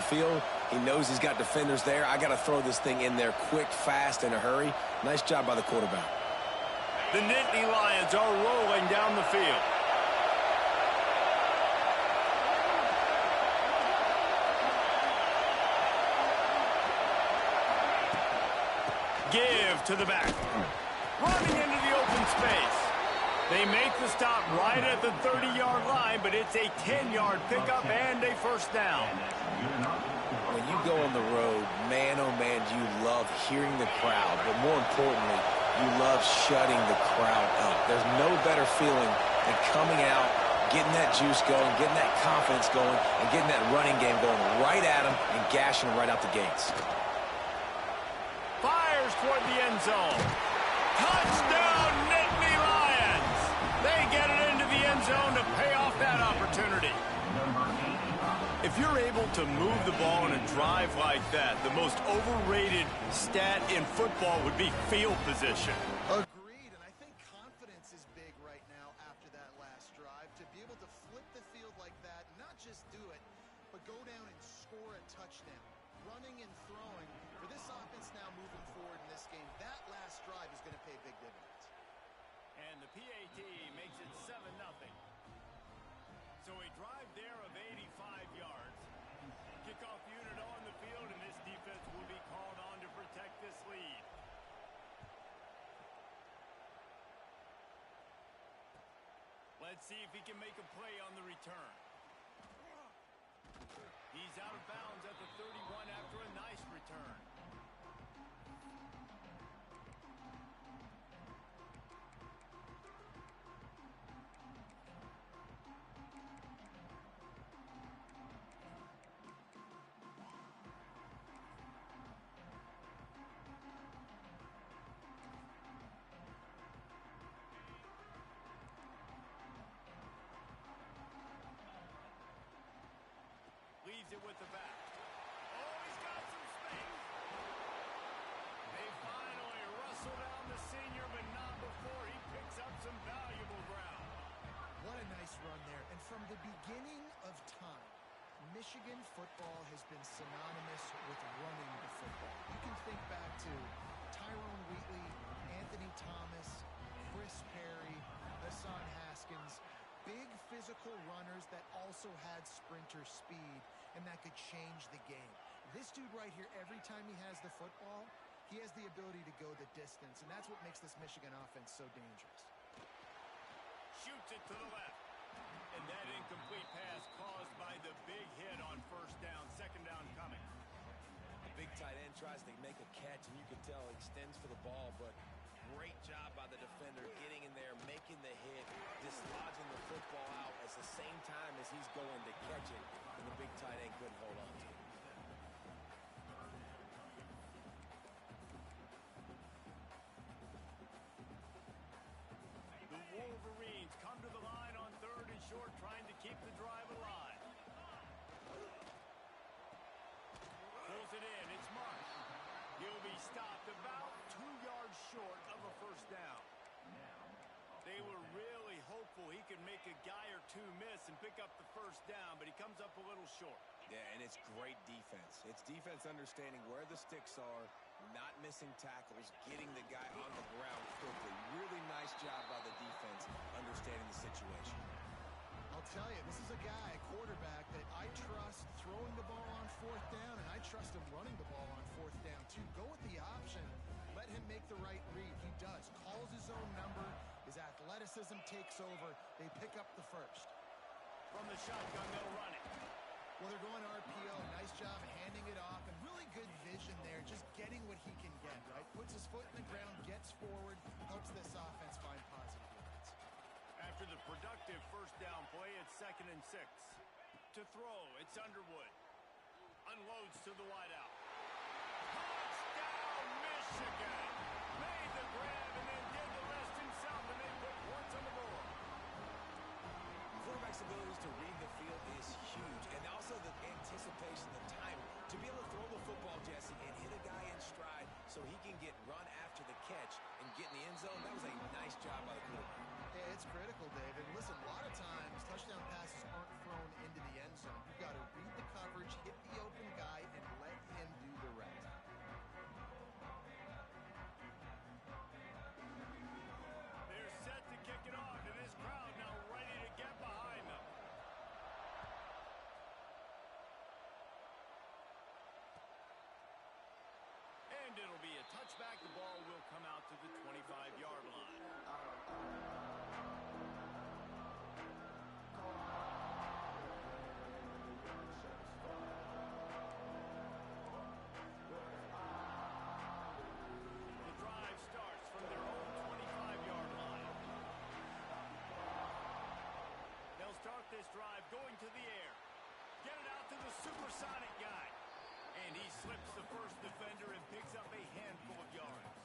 field. He knows he's got defenders there. I got to throw this thing in there quick, fast, in a hurry. Nice job by the quarterback. The Nittany Lions are rolling down the field. Give to the back. Running into the open space. They make the stop right at the 30-yard line, but it's a 10-yard pickup and a first down. When you go on the road, man, oh man, you love hearing the crowd. But more importantly, you love shutting the crowd up. There's no better feeling than coming out, getting that juice going, getting that confidence going, and getting that running game going right at them and gashing them right out the gates. Fires toward the end zone. Touchdown, Nittany Lions! They get it into the end zone to pay off that opportunity. If you're able to move the ball in a drive like that, the most overrated stat in football would be field position. Agreed, and I think confidence is big right now after that last drive. To be able to flip the field like that, not just do it, but go down and score a touchdown. Running and throwing, for this offense now moving forward in this game, that last drive is going to pay big dividends. And the PAT makes it 7-0. So a drive there of 85 yards. Kickoff unit on the field, and this defense will be called on to protect this lead. Let's see if he can make a play on the return. He's out of bounds at the 31 after a nice return. Leaves it with the back. Oh, he's got some space. They finally rustle down the senior, but not before he picks up some valuable ground. What a nice run there. And from the beginning of time, Michigan football has been synonymous with running the football. You can think back to Tyrone Wheatley, Anthony Thomas, Chris Perry, Hassan Haskins. Big physical runners that also had sprinter speed and that could change the game. This dude right here, every time he has the football, he has the ability to go the distance, and that's what makes this Michigan offense so dangerous. Shoots it to the left. And that incomplete pass caused by the big hit on first down. Second down coming. A big tight end tries to make a catch, and you can tell he extends for the ball, but great job by the defender getting in there, making the hit, dislodging the football out at the same time as he's going to catch it, and the big tight end couldn't hold on to it. The Wolverines come to the line on 3rd and short, trying to keep the drive alive. Pulls it in. It's Marsh. He'll be stopped about 2 yards short of a first down. They were really hopeful he could make a guy or two miss and pick up the first down, but he comes up a little short. Yeah, and it's great defense. It's defense understanding where the sticks are, not missing tackles, getting the guy on the ground quickly. Really nice job by the defense understanding the situation. I'll tell you, this is a guy, a quarterback, that I trust throwing the ball on 4th down, and I trust him running the ball on 4th down, too. Go with the option. Let him make the right read. He does. Calls his own number. His athleticism takes over. They pick up the first. From the shotgun, they'll run it. Well, they're going RPO. Nice job handing it off, and really good vision there, just getting what he can get, right? Puts his foot in the ground, gets forward, helps this offense find positive yards. After the productive first down play, it's 2nd and 6. To throw, it's Underwood. Unloads to the wideout. Touchdown, Michigan! Made the grab and then did the rest himself, and they put points on the board. Quarterback's abilities to read the field is huge, and also the anticipation, the time to be able to throw the football, Jesse, and hit a guy in stride so he can get run after the catch and get in the end zone. That was a nice job by the quarterback. Yeah, it's critical, David. Listen, a lot of times touchdown passes aren't thrown into the end zone. You've got to read the coverage, hit the open guy, And it'll be a touchback. The ball will come out to the 25-yard line. The drive starts from their own 25-yard line. They'll start this drive going to the air. Get it out to the supersonic guy. And he slips the first defender and picks up a handful of yards.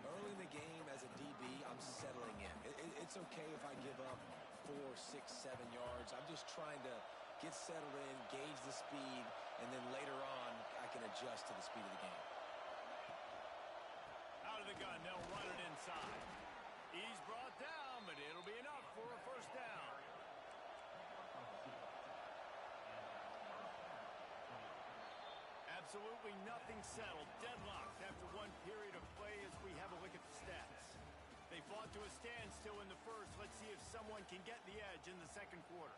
Early in the game as a DB, I'm settling in. It's okay if I give up 4, 6, 7 yards. I'm just trying to get settled in, gauge the speed, and then later on, I can adjust to the speed of the game. Out of the gun, they'll run it inside. He's brought down, but it'll be enough for a first down. Absolutely nothing settled. Deadlocked after one period of play as we have a look at the stats. They fought to a standstill in the first. Let's see if someone can get the edge in the second quarter.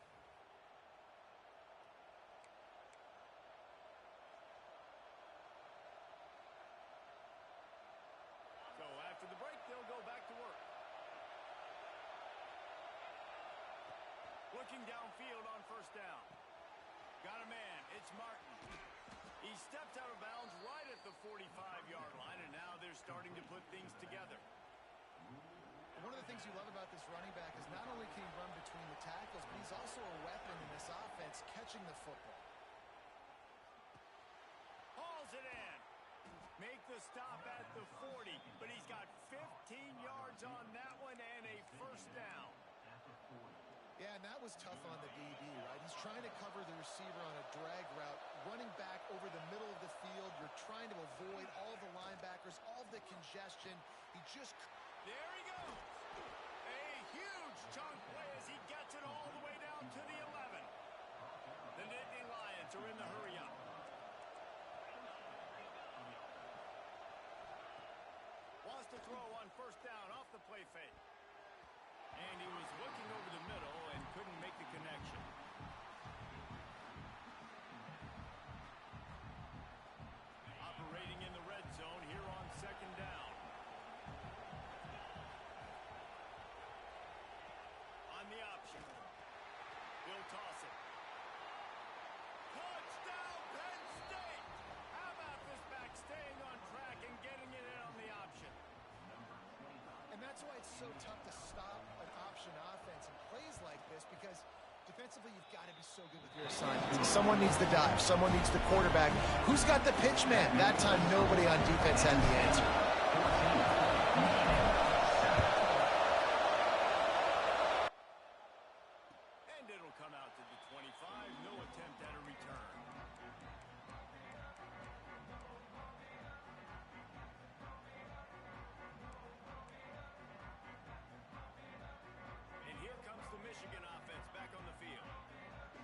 So after the break, they'll go back to work. Looking downfield on first down. Got a man. It's Martin. He stepped out of bounds right at the 45-yard line, and now they're starting to put things together. One of the things you love about this running back is not only can he run between the tackles, but he's also a weapon in this offense catching the football. Hauls it in. Make the stop at the 40, but he's got 15 yards on that one and a first down. Yeah, and that was tough on the DB, right? He's trying to cover the receiver on a drag route, running back over the middle of the field. You're trying to avoid all the linebackers, all the congestion. He just... There he goes. A huge chunk play as he gets it all the way down to the 11. The Nittany Lions are in the hurry-up. Wants to throw on first down off the play fake. And he was looking over the middle and couldn't make the connection. Operating in the red zone here on second down. On the option. He'll toss it. Touchdown, Penn State! How about this back staying on track and getting it in on the option? And that's why it's so tough to stop an option offense in plays like this, because defensively you've got to be so good with your assignments. Someone needs the dive. Someone needs the quarterback. Who's got the pitch man? That time nobody on defense had the answer. And it'll come out to the 25. No attempt at a return. The Michigan offense back on the field.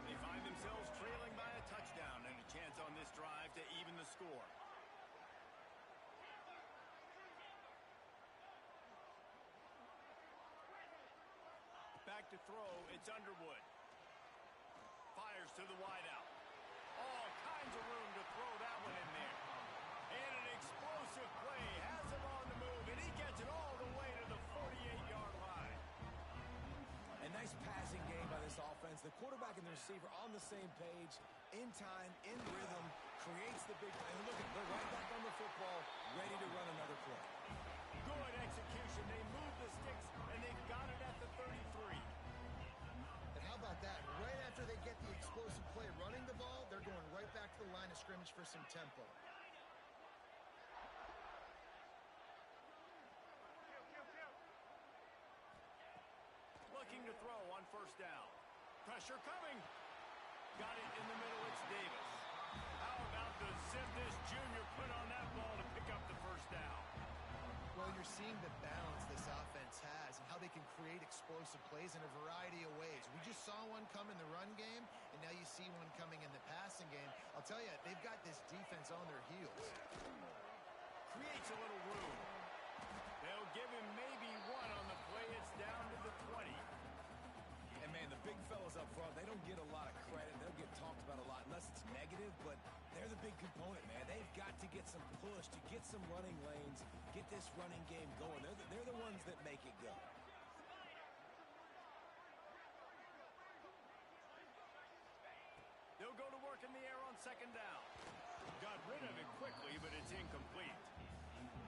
They find themselves trailing by a touchdown and a chance on this drive to even the score. Back to throw, it's Underwood. Fires to the wideout. All kinds of room to throw that one in there. And an explosive play has him on the move, and he gets it all the way to the 48-yard line. A nice passing game by this offense. The quarterback and the receiver on the same page, in time, in rhythm, creates the big play. And look, they're right back on the football, ready to run another play. Good execution. They move the sticks, and they've got it at the 33. And how about that? Right after they get the explosive play running the ball, they're going right back to the line of scrimmage for some tempo. Looking to throw on first down. Pressure coming. Got it in the middle. It's Davis. How about the zip this junior put on that ball to pick up the first down? Well, you're seeing the balance this offense has and how they can create explosive plays in a variety of ways. We just saw one come in the run game, and now you see one coming in the passing game. I'll tell you, they've got this defense on their heels. Creates a little room. They'll give him maybe one on the play. It's down to the 20. And, man, the big fellas up front, they don't get a lot of credit. They'll get talked about a lot unless it's negative, but they're the big component, man. They've got to get get some push, to get some running lanes, get this running game going. They're the ones that make it go. They'll go to work in the air on second down. Got rid of it quickly, but it's incomplete.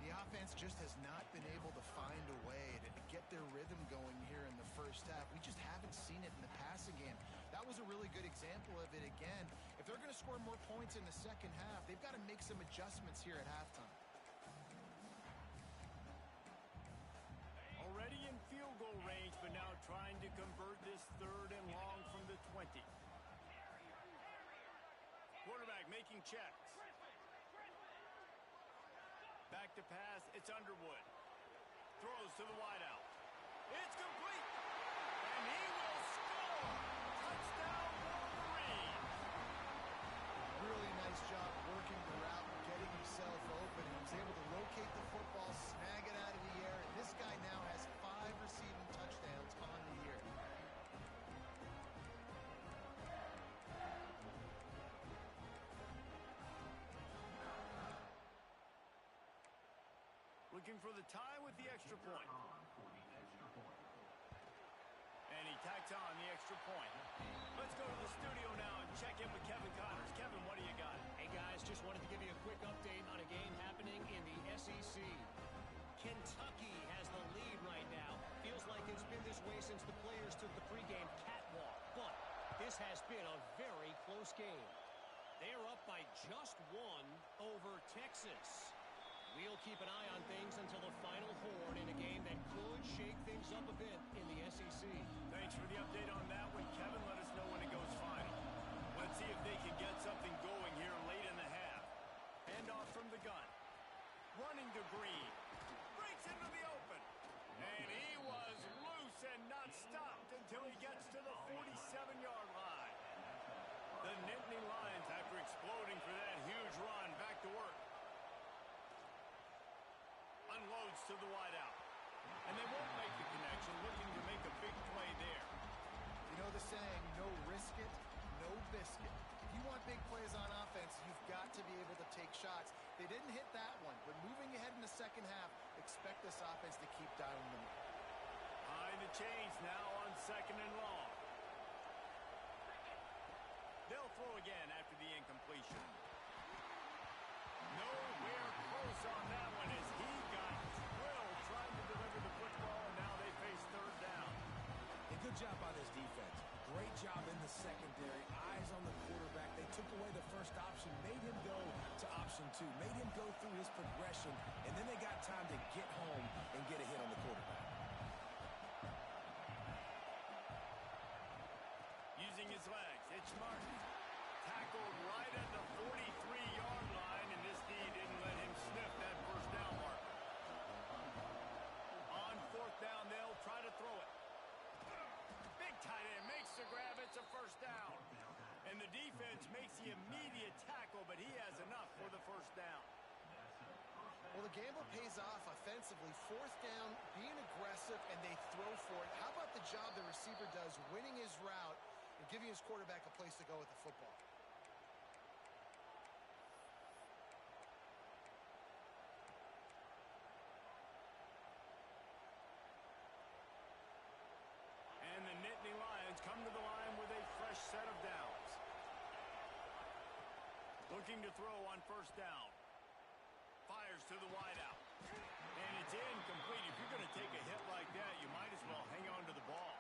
The offense just has not been able to find a way to get their rhythm going here in the first half. We just haven't seen it in the passing game. That was a really good example of it again. If they're going to score more points in the second half, they've got to make some adjustments here at halftime. Already in field goal range, but now trying to convert this 3rd and long from the 20. Quarterback making checks. Back to pass, it's Underwood. Throws to the wideout. It's complete. And he will score. Touchdown, Wolverines. Really nice job working the route and getting himself open. He was able to locate the football, snag it out of the air. And this guy now has 5 receiving touchdowns on the year. Looking for the tie with the extra point. And he tacks on the extra point. Let's go to the studio now and check in with Kevin Connors. Kevin, what do you got? Hey, guys, just wanted to give you a quick update on a game happening in the SEC. Kentucky has the lead right now. Feels like it's been this way since the players took the pregame catwalk. But this has been a very close game. They are up by just 1 over Texas. We'll keep an eye on things until the final horn in a game that could shake things up a bit in the SEC. Thanks for the update on that one, Kevin. Let us know when it goes final. Let's see if they can get something going here late in the half. Handoff from the gun. Running to Green. Breaks into the open. And he was loose and not stopped until he gets to the 47-yard line. The Nittany Lions, after exploding for that huge run, back to work. Unloads to the wideout. And they won't make the connection, looking to make a big play there. You know the saying, no risk it, no biscuit. If you want big plays on offense, you've got to be able to take shots. They didn't hit that one, but moving ahead in the second half, expect this offense to keep dialing them up. High the chains now on second and long. They'll throw again after the incompletion. Nowhere close on that one as he got drilled trying to deliver the football, and now they face 3rd down. A good job by this defense. Great job in the secondary. Eyes on the quarterback. They took away the first option, made him go to option 2, made him go through his progression, and then they got time to get home and get a hit on the quarterback. Using his legs, it's Martin. Tackled right at the 43-yard line, and this D didn't let him sniff that first down marker. On 4th down, they'll try to throw it. Big tight end makes the grab. It's a first down. And the defense makes the immediate tackle, but he has enough for the first down. Well, the gamble pays off offensively. 4th down, being aggressive, and they throw for it. How about the job the receiver does winning his route and giving his quarterback a place to go with the football? And the Nittany Lions come to the line with a fresh set of downs. Looking to throw on 1st down. Fires to the wideout. And it's incomplete. If you're going to take a hit like that, you might as well hang on to the ball.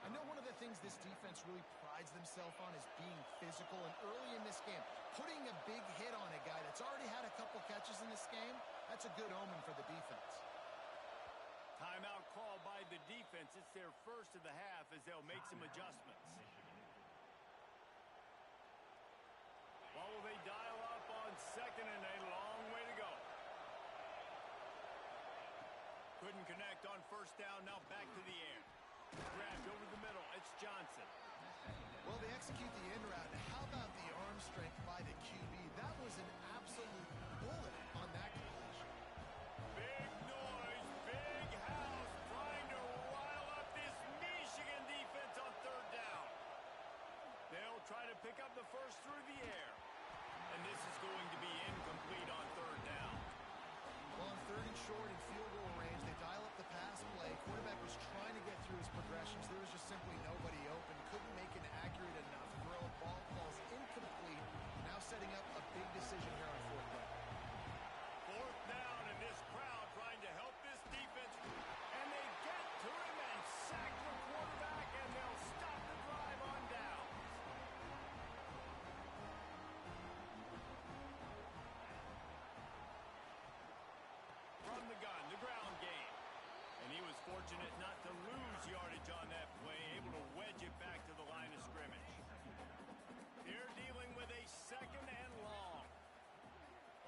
I know one of the things this defense really prides themselves on is being physical, and early in this game, putting a big hit on a guy that's already had a couple catches in this game, that's a good omen for the defense. Timeout called by the defense. It's their first of the half as they'll make some adjustments. What will they dial up on second and a long way to go? Couldn't connect on 1st down. Now back to the air. Grabbed over the middle. It's Johnson. Well, they execute the in route. How about the arm strength by the QB? That was an absolute bullet on that completion. Big noise, big house, trying to rile up this Michigan defense on 3rd down. They'll try to pick up the first through the air. And this is going to be incomplete. lead on third down. Well, on third and short and field goal range, they dial up the pass play. Quarterback was trying to get through his progressions. There was just simply nobody open. Couldn't make an accurate enough throw. Ball falls incomplete. Now setting up a big decision here on fourth down. Fourth down, and this crowd trying to help this defense. And they get to him and sack the quarterback, and they'll stop the drive on down. From the gun, the ground game. And he was fortunate not to lose yardage on that play, able to wedge it back to the line of scrimmage. They're dealing with a second and long.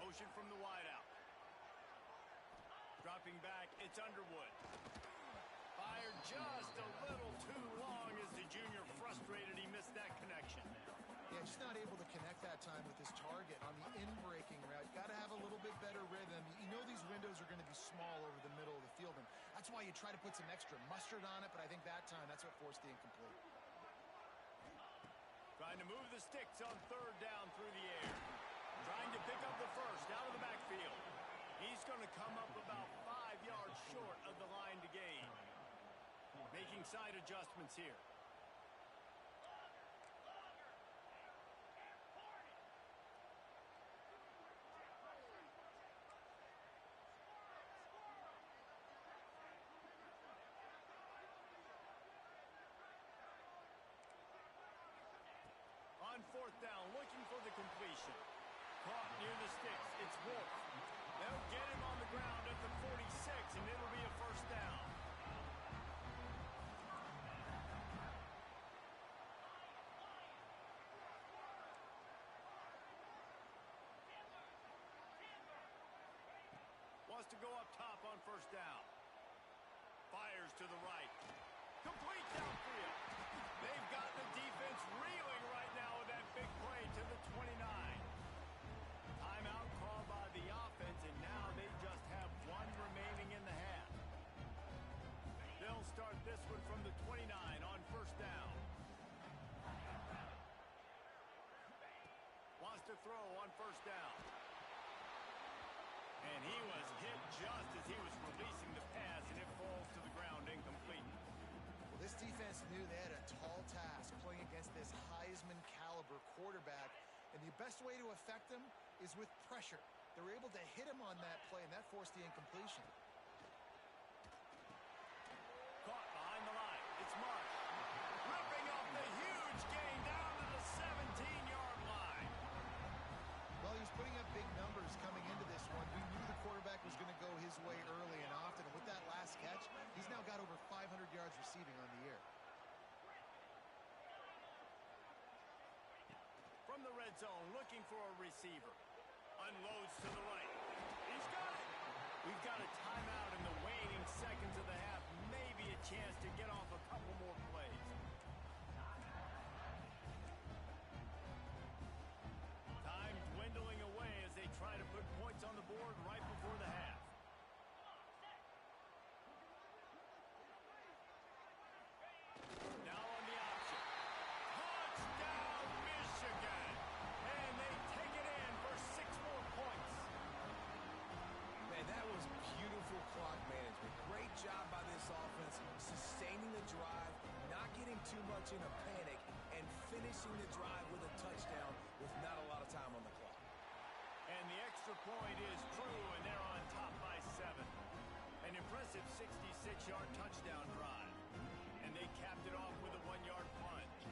Motion from the wideout. Dropping back, it's Underwood. Fired just a little too long as the junior frustrated he missed that connection. Yeah, just not able to connect that time with his target on the in-breaking route. Got to have a little bit better rhythm. You know these windows are going to be small over the middle of the field, and that's why you try to put some extra mustard on it, but I think that time that's what forced the incomplete. Trying to move the sticks on third down through the air. Trying to pick up the first out of the backfield. He's going to come up about 5 yards short of the line to gain. Making side adjustments here. On fourth down, looking for the completion. Caught near the sticks. It's Wolf. They'll get him on the ground at the 46, and it'll be a first down. Wants to go up top on first down. Fires to the right. Complete downfield. They've got the defense reeling right now with that big play to the 29. Timeout called by the offense, and now they just have one remaining in the half. They'll start this one from the 29 on first down. Wants to throw on first down. And he was hit just as he was releasing the pass, and it falls to the ground incomplete. Well, this defense knew they had a tall task playing against this Heisman caliber quarterback, and the best way to affect him is with pressure. They were able to hit him on that play, and that forced the incompletion. Caught behind the line. It's Marsh. Ripping off the huge gain down to the 17-yard line. Well, he was putting up big numbers coming into this one. We knew the quarterback was going to go his way early and often. And with that last catch, he's now got over 500 yards receiving on the year. From the red zone, looking for a receiver. Unloads to the right. He's got it. We've got a timeout in the waning seconds of the half. Maybe a chance to get off a couple more plays. Time dwindling away as they try to put points on the board right before the half. Now on the option. Touchdown, Michigan! And they take it in for 6 more points. Man, that was beautiful clock management. Great job by this offense, sustaining the drive, not getting too much in a panic, and finishing the drive with a touchdown with not a lot of time on the clock. And the extra point is true, and they're on top by 7. An impressive 66-yard touchdown drive. And they capped it off with a 1-yard plunge.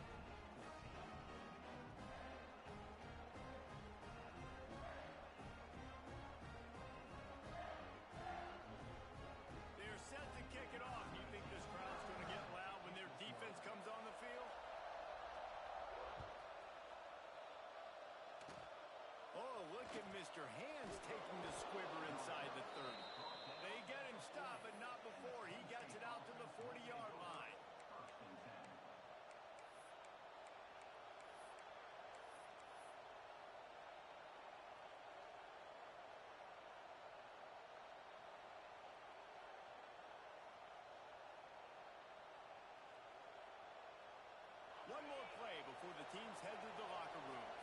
They're set to kick it off. You think this crowd's going to get loud when their defense comes on the field? Oh, look at Mr. Hands taking the squibber inside the 30. They get him stopped, but not before he gets it out to the 40-yard line. One more play before the teams head to the locker rooms.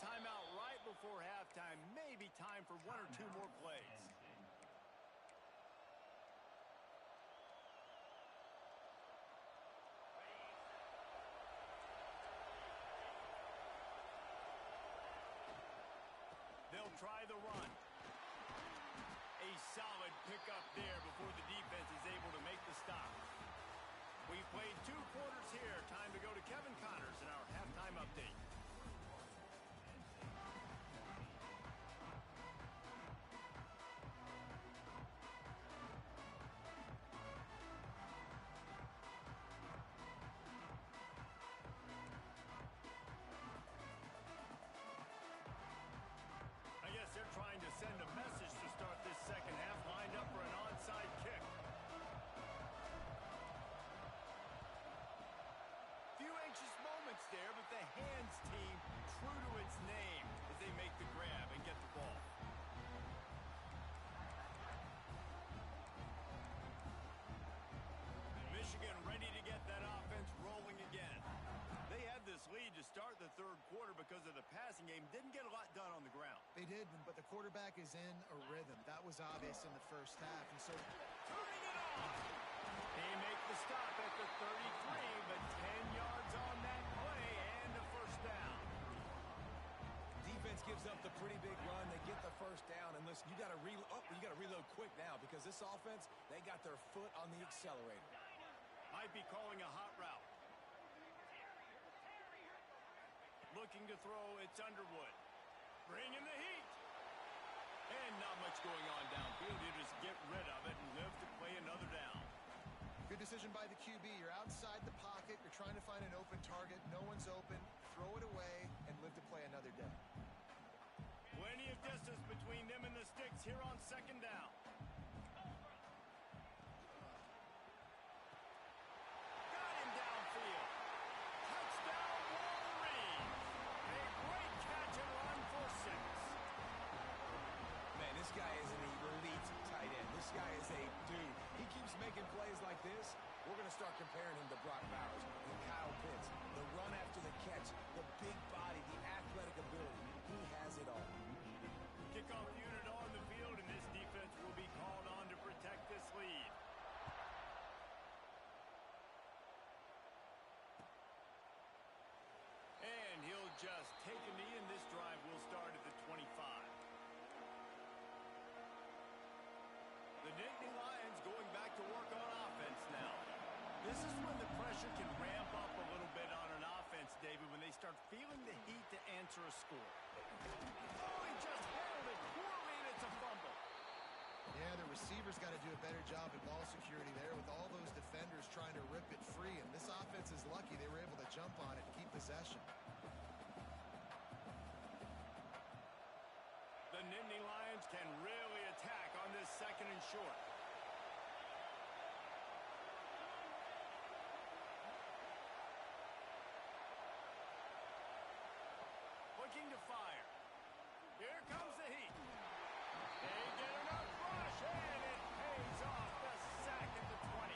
timeout right before halftime. Maybe time for one or two more plays. They'll try the run. A solid pickup there before the defense is able to make the stop. We've played 2 quarters here. Time to go to Kevin Connors in our halftime update. I guess they're trying to send a message to start this second half, lined up for an onside kick. Few anxious moments there, but the hands team true to its name as they make the grab and get the ball. Michigan ready to get that offense rolling again. They had this lead to start the third quarter because of the passing game. Didn't get a lot done on the ground. They did, but the quarterback is in a rhythm. That was obvious in the first half. And so Turning it on. They make the stop at the 33, but 10 yards on that play and a first down. Defense gives up the pretty big run. They get the first down. And listen, you got to reload quick now because this offense, they got their foot on the accelerator. Might be calling a hot route. Looking to throw, it's Underwood. Bring in the heat. And not much going on downfield. You just get rid of it and live to play another down. good decision by the QB. You're outside the pocket. You're trying to find an open target. No one's open. Throw it away and live to play another day. Plenty of distance between them and the sticks here on second down. Got him downfield. Touchdown, Wolverines. A great catch and run for 6. Man, this guy is an elite tight end. This guy is a dude. He keeps making plays like this. We're going to start comparing him to Brock Bowers and Kyle Pitts. The run after the catch, the big body, the athletic ability. He has it all. Kickoff unit on the field, and this defense will be called on to protect this lead. And he'll just take a knee, and this drive will start at the 25. The Nittany Lions going back to work on offense now. This is when the pressure can ramp up a little bit on an offense, David, when they start feeling the heat to answer a score. Oh, he just handled it poorly, and it's a fumble. Yeah, the receivers got to do a better job at ball security there with all those defenders trying to rip it free. And this offense is lucky they were able to jump on it and keep possession. The Nittany Lions can really attack on this second and short. Looking to fire. Here comes the heat. They get enough rush, and it pays off. The sack at the 20.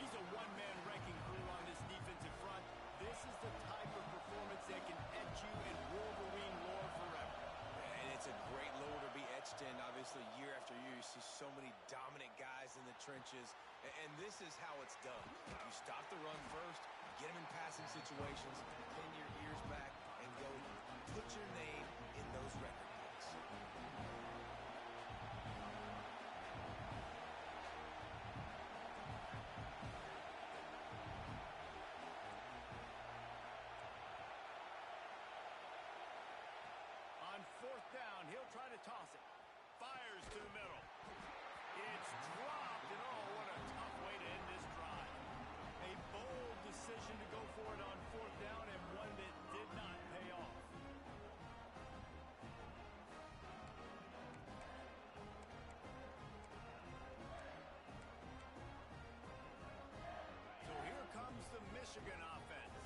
He's a one-man wrecking crew on this defensive front. This is the type of performance that can etch you in Wolverine lore forever. And it's a great lore to be etched in. Obviously, year after year, you see so many dominant guys in the trenches. And this is how it's done. You stop the run first, get them in passing situations, pin your ears back, and go put your name in those record books. On fourth down, he'll try to toss it. Fires to the middle. It's dropped, and oh, what a tough way to end this drive. A bold decision to go for it on fourth down, and one that did not pay off. So here comes the Michigan offense.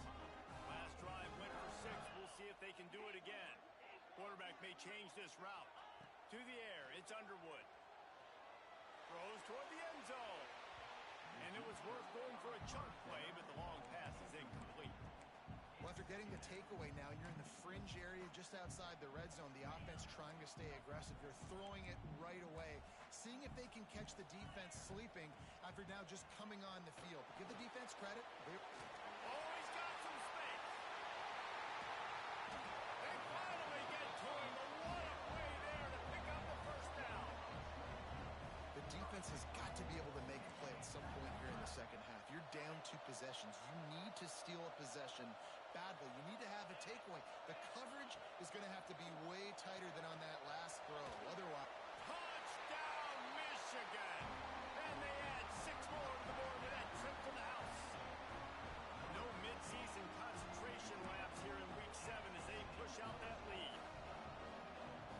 Last drive went for 6. We'll see if they can do it again. Quarterback may change this route. To the air, it's Underwood. Throws toward the end zone. And it was worth going for a chunk play, but the long pass is incomplete. Well, after getting the takeaway now, you're in the fringe area just outside the red zone. The offense trying to stay aggressive. You're throwing it right away, seeing if they can catch the defense sleeping after now just coming on the field. Give the defense credit. He's got some space. They finally get to him, but what a play there to pick up the first down. The defense has got to be able to make a play at some point here in the second half. You're down 2 possessions. You need to steal a possession badly. You need to have a takeaway. The coverage is going to have to be way tighter than on that last throw. Otherwise, Touchdown, Michigan. And they add 6 more to the board with that trip to the house. No midseason concentration laps here in Week 7 as they push out that lead.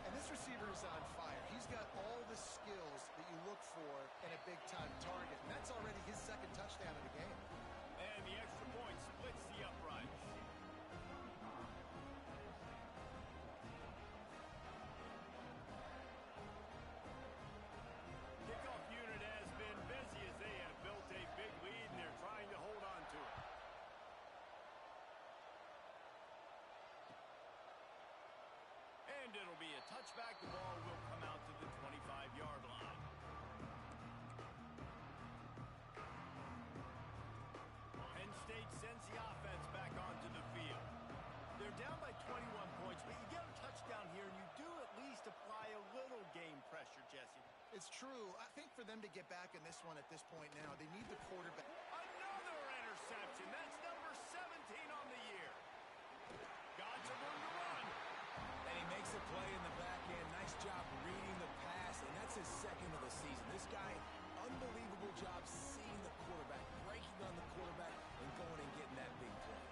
and this receiver is on fire. He's got all the skills that you look for in a big-time target, and that's already his second touchdown of the game. And the extra point splits the uprights. Kickoff unit has been busy as they have built a big lead, and they're trying to hold on to it. And it'll be a touchback. The ball will come out to the 25-yard line. Penn State sends the offense back onto the field. They're down by 21 points, but you get a touchdown here, and you do at least apply a little game pressure, Jesse. It's true. I think for them to get back in this one at this point now, they need the quarterback. Another interception. That's number 17 on the year. Got some room to run. And he makes a play in the back end. Nice job reading the pass, and that's his second of the season. This guy, unbelievable job seeing the quarterback, breaking on the quarterback, and going and getting that big play.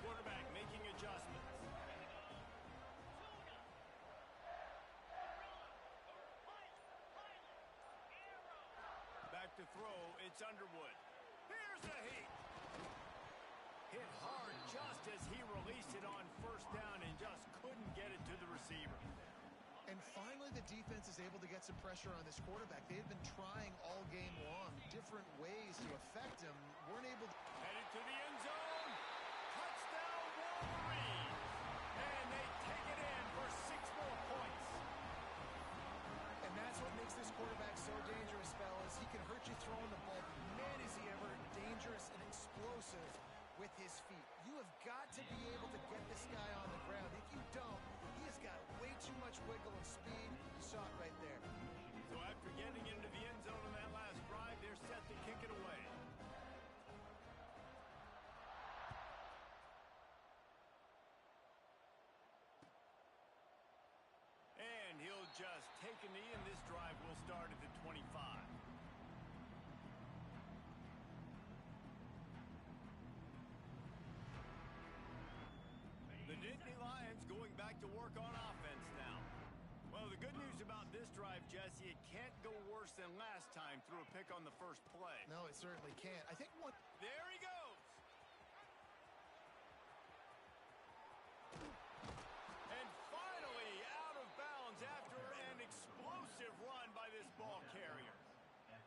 Quarterback making adjustments. Back to throw, it's Underwood. Here's a heat. Hit hard just as he released it on first down and just couldn't get it to the receiver. And finally, the defense is able to get some pressure on this quarterback. They had been trying all game long, different ways to affect him. Weren't able to... Headed to the end zone. Touchdown, Wolverines. And they take it in for 6 more points. And that's what makes this quarterback so dangerous, fellas. He can hurt you throwing the ball. Man, is he ever dangerous and explosive with his feet. You have got to be able to get this guy on the ground. If you don't, he has got way too much wiggle and speed. You saw it right there. So after getting into the end zone on that last drive, they're set to kick it away. And he'll just take a knee, and this drive will start at the 25. The Nittany Lions going back to work on offense now. Well, the good news about this drive, Jesse, it can't go worse than last time through a pick on the first play. No, it certainly can't. I think one... There he goes. And finally out of bounds after an explosive run by this ball carrier.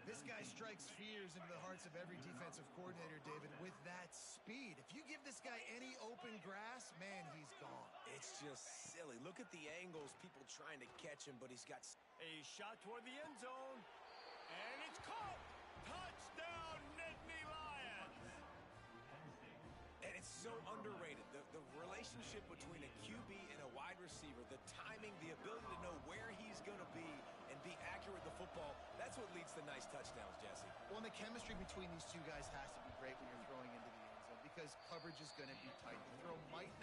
This guy strikes fears into the hearts of every defensive coordinator, David, with that speed. If you give this guy any open grass, man, he's gone. It's just silly. Look at the angles, people trying to catch him, but he's got... A shot toward the end zone. And it's caught. Touchdown, Nittany Lions. And it's so underrated. The relationship between a QB and a wide receiver, the timing, the ability to know where he's going to be and be accurate with the football, that's what leads to nice touchdowns, Jesse. Well, and the chemistry between these two guys has to be great when you're throwing into the end zone because coverage is going to be tight. The throw might not